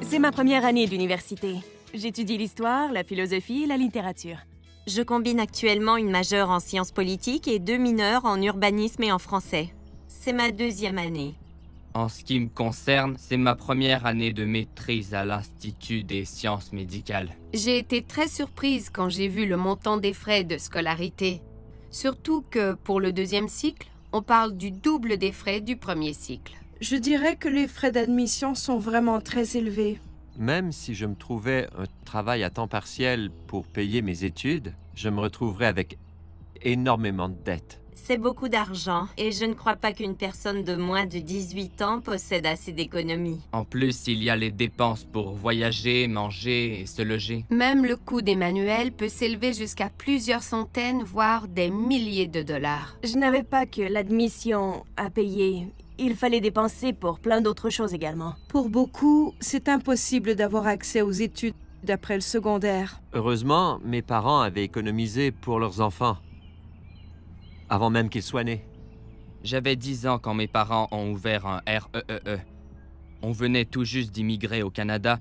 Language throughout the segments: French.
C'est ma première année d'université. J'étudie l'histoire, la philosophie et la littérature. Je combine actuellement une majeure en sciences politiques et 2 mineures en urbanisme et en français. C'est ma 2e année. En ce qui me concerne, c'est ma première année de maîtrise à l'Institut des sciences médicales. J'ai été très surprise quand j'ai vu le montant des frais de scolarité. Surtout que, pour le 2e cycle, on parle du double des frais du 1er cycle. Je dirais que les frais d'admission sont vraiment très élevés. Même si je me trouvais un travail à temps partiel pour payer mes études, je me retrouverais avec énormément de dettes. C'est beaucoup d'argent et je ne crois pas qu'une personne de moins de 18 ans possède assez d'économies. En plus, il y a les dépenses pour voyager, manger et se loger. Même le coût des manuels peut s'élever jusqu'à plusieurs centaines, voire des milliers de dollars. Je n'avais pas que l'admission à payer. Il fallait dépenser pour plein d'autres choses également. Pour beaucoup, c'est impossible d'avoir accès aux études après le secondaire. Heureusement, mes parents avaient économisé pour leurs enfants, avant même qu'ils soient nés. J'avais 10 ans quand mes parents ont ouvert un REEE. On venait tout juste d'immigrer au Canada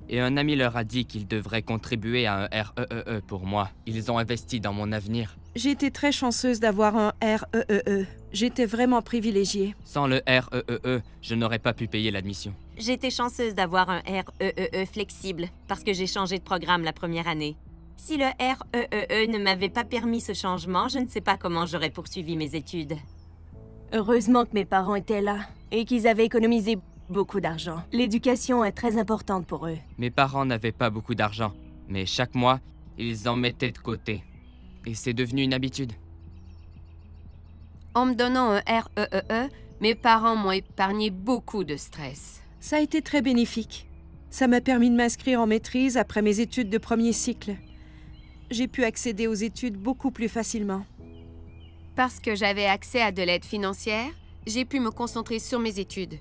et un ami leur a dit qu'ils devraient contribuer à un REEE pour moi. Ils ont investi dans mon avenir. J'ai été très chanceuse d'avoir un REEE. J'étais vraiment privilégiée. Sans le REEE, je n'aurais pas pu payer l'admission. J'étais chanceuse d'avoir un REEE flexible parce que j'ai changé de programme la première année. Si le REEE ne m'avait pas permis ce changement, je ne sais pas comment j'aurais poursuivi mes études. Heureusement que mes parents étaient là et qu'ils avaient économisé beaucoup d'argent. L'éducation est très importante pour eux. Mes parents n'avaient pas beaucoup d'argent, mais chaque mois, ils en mettaient de côté. Et c'est devenu une habitude. En me donnant un REEE, mes parents m'ont épargné beaucoup de stress. Ça a été très bénéfique. Ça m'a permis de m'inscrire en maîtrise après mes études de 1er cycle. J'ai pu accéder aux études beaucoup plus facilement. Parce que j'avais accès à de l'aide financière, j'ai pu me concentrer sur mes études.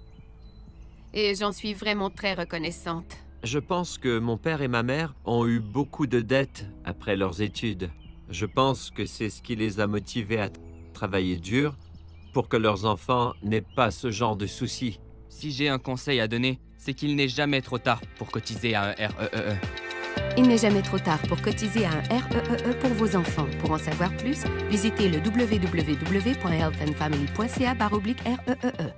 Et j'en suis vraiment très reconnaissante. Je pense que mon père et ma mère ont eu beaucoup de dettes après leurs études. Je pense que c'est ce qui les a motivés à travailler dur pour que leurs enfants n'aient pas ce genre de soucis. Si j'ai un conseil à donner, c'est qu'il n'est jamais trop tard pour cotiser à un REEE. Il n'est jamais trop tard pour cotiser à un REEE pour vos enfants. Pour en savoir plus, visitez le www.healthandfamily.ca/REEE.